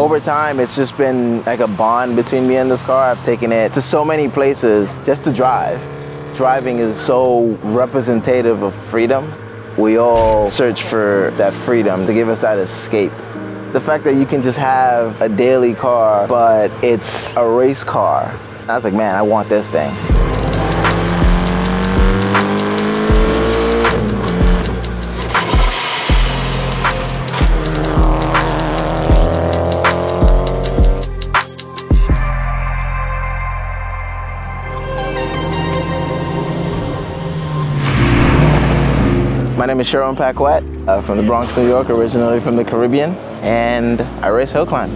over time, it's just been like a bond between me and this car. I've taken it to so many places just to drive. Driving is so representative of freedom. We all search for that freedom to give us that escape. The fact that you can just have a daily car, but it's a race car. I was like, man, I want this thing. My name is Sheron from the Bronx, New York, originally from the Caribbean, and I race Hillclimb.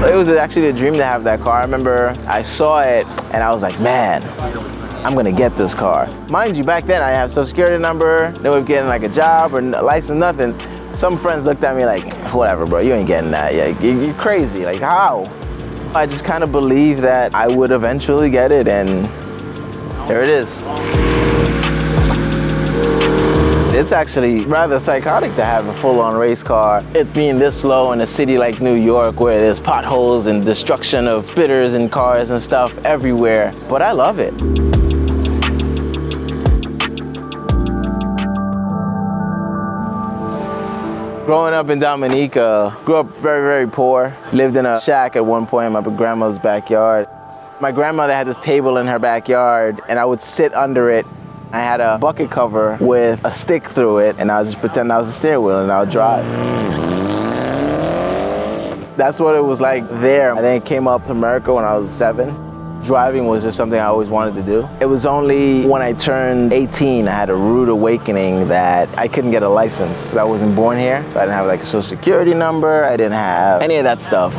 It was actually a dream to have that car. I remember I saw it and I was like, man, I'm gonna get this car. Mind you, back then I didn't have a social security number, no way of getting like a job or a license, nothing. Some friends looked at me like, whatever, bro, you ain't getting that. You're crazy, like how? I just kind of believed that I would eventually get it, and there it is. It's actually rather psychotic to have a full-on race car. It being this slow in a city like New York where there's potholes and destruction of spitters and cars and stuff everywhere, but I love it. Growing up in Dominica, grew up very, very poor. Lived in a shack at one point in my grandmother's backyard. My grandmother had this table in her backyard and I would sit under it. I had a bucket cover with a stick through it and I would just pretend I was a steering wheel and I would drive. That's what it was like there. I then came up to America when I was 7. Driving was just something I always wanted to do. It was only when I turned 18 I had a rude awakening that I couldn't get a license. I wasn't born here, so I didn't have like a social security number. I didn't have any of that stuff.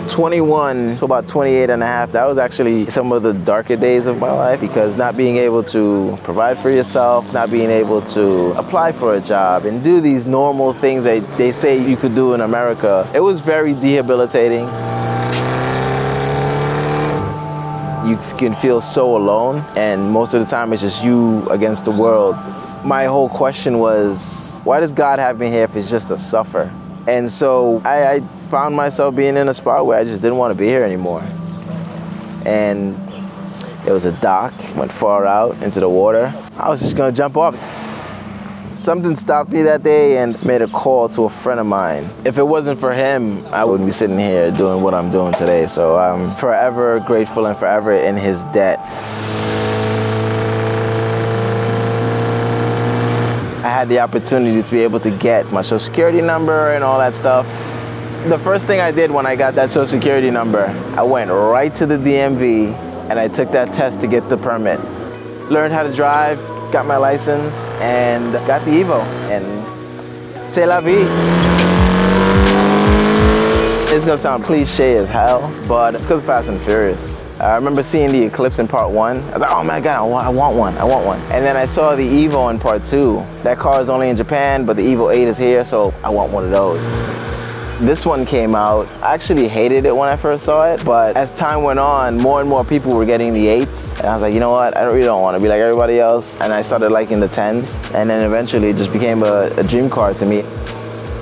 21 to about 28 and a half, that was actually some of the darker days of my life, because not being able to provide for yourself, not being able to apply for a job and do these normal things that they say you could do in America, it was very debilitating. You can feel so alone, and most of the time it's just you against the world. My whole question was, why does God have me here if it's just to suffer? And so I found myself being in a spot where I just didn't want to be here anymore. And it was a dock, went far out into the water. I was just gonna jump off. Something stopped me that day and made a call to a friend of mine. If it wasn't for him, I wouldn't be sitting here doing what I'm doing today. So I'm forever grateful and forever in his debt. I had the opportunity to be able to get my social security number and all that stuff. The first thing I did when I got that social security number, I went right to the DMV and I took that test to get the permit. Learned how to drive, got my license, and got the Evo, and c'est la vie. It's gonna sound cliche as hell, but it's because of Fast and Furious. I remember seeing the Eclipse in part 1. I was like, oh my God, I want one. And then I saw the Evo in part 2. That car is only in Japan, but the Evo 8 is here, so I want one of those. This one came out. I actually hated it when I first saw it, but as time went on, more and more people were getting the 8s. And I was like, you know what? I really don't want to be like everybody else. And I started liking the 10s. And then eventually it just became a dream car to me.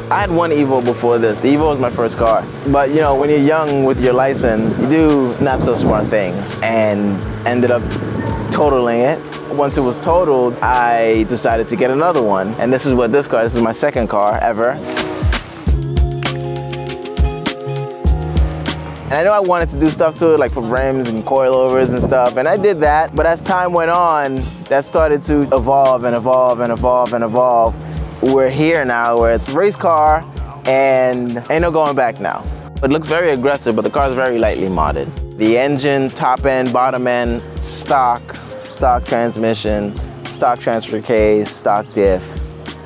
I had one Evo before this. The Evo was my first car. But you know, when you're young with your license, you do not so smart things, and ended up totaling it. Once it was totaled, I decided to get another one. And this is my second car ever. And I know I wanted to do stuff to it, like put rims and coilovers and stuff, and I did that. But as time went on, that started to evolve and evolve and evolve and evolve. We're here now where it's a race car and ain't no going back now. It looks very aggressive, but the car's very lightly modded. The engine, top end, bottom end, stock transmission, stock transfer case, stock diff.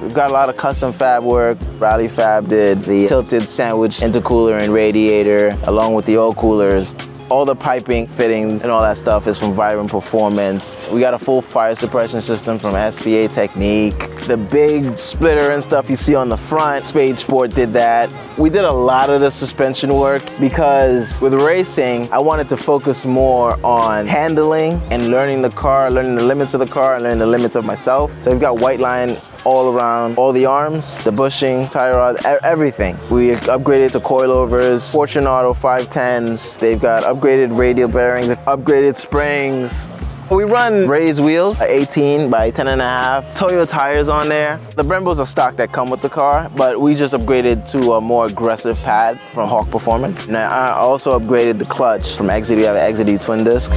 We've got a lot of custom fab work. Rally Fab did the tilted sandwich intercooler and radiator, along with the oil coolers. All the piping, fittings, and all that stuff is from Vibrant Performance. We got a full fire suppression system from SPA Technique. The big splitter and stuff you see on the front, Spade Sport did that. We did a lot of the suspension work because with racing, I wanted to focus more on handling and learning the car, learning the limits of the car, and learning the limits of myself. So we've got white line all around, all the arms, the bushing, tie rods, everything. We upgraded to coilovers, Fortune Auto 510s. They've got upgraded radial bearings, upgraded springs. We run raised wheels, 18 by 10.5, Toyo tires on there. The Brembos are stock that come with the car, but we just upgraded to a more aggressive pad from Hawk Performance. And I also upgraded the clutch from XD. We have an XD twin disc.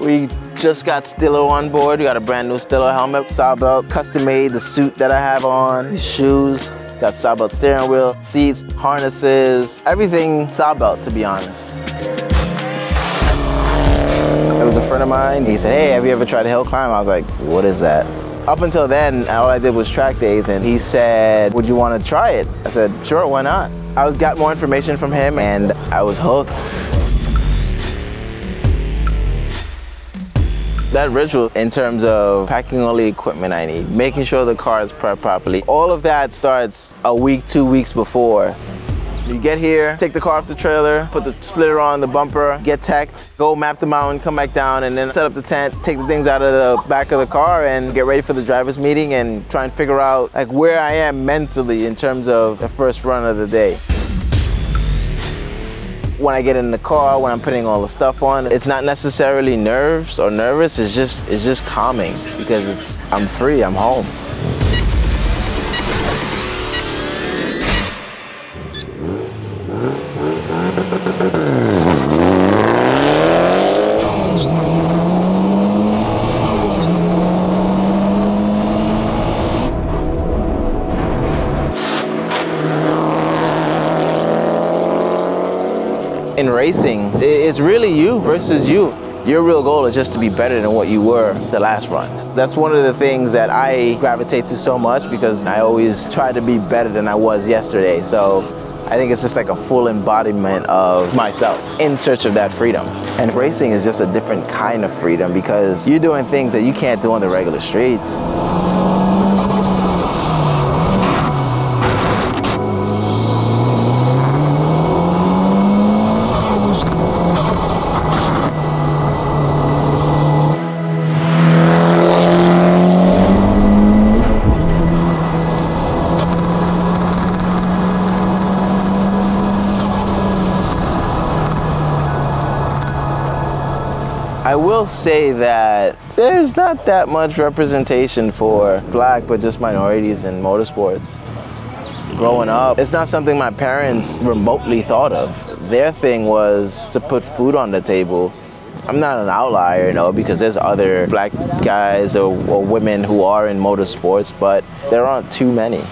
We just got Stillo on board. We got a brand new Stillo helmet, saw belt, custom made the suit that I have on, the shoes, got saw belt steering wheel, seats, harnesses, everything saw belt, to be honest. It was a friend of mine. He said, hey, have you ever tried a Hillclimb? I was like, what is that? Up until then, all I did was track days, and he said, would you want to try it? I said, sure, why not? I got more information from him, and I was hooked. That ritual in terms of packing all the equipment I need, making sure the car is prepped properly, all of that starts a week, 2 weeks before. You get here, take the car off the trailer, put the splitter on the bumper, get teched, go map the mountain, come back down, and then set up the tent, take the things out of the back of the car and get ready for the driver's meeting and try and figure out like where I am mentally in terms of the first run of the day. When I get in the car, when I'm putting all the stuff on, it's not necessarily nerves or nervous, it's just calming because I'm free, I'm home. In racing, it's really you versus you. Your real goal is just to be better than what you were the last run. That's one of the things that I gravitate to so much because I always try to be better than I was yesterday. So I think it's just like a full embodiment of myself in search of that freedom. And racing is just a different kind of freedom because you're doing things that you can't do on the regular streets. I will say that there's not that much representation for black, but just minorities in motorsports. Growing up, it's not something my parents remotely thought of. Their thing was to put food on the table. I'm not an outlier, you know, because there's other black guys or women who are in motorsports, but there aren't too many.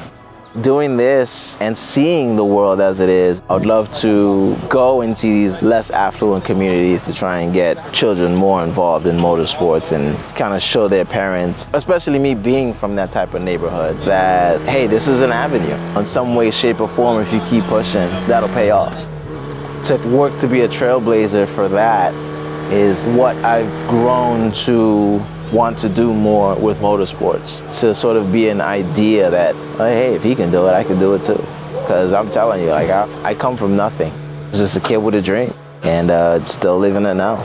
Doing this and seeing the world as it is, I would love to go into these less affluent communities to try and get children more involved in motorsports and kind of show their parents, especially me being from that type of neighborhood, that, hey, this is an avenue. In some way, shape, or form, if you keep pushing, that'll pay off. To work to be a trailblazer for that is what I've grown to want to do more with motorsports, to sort of be an idea that, oh, hey, if he can do it, I can do it too. Because I'm telling you, like, I come from nothing. I was just a kid with a dream and still living it now.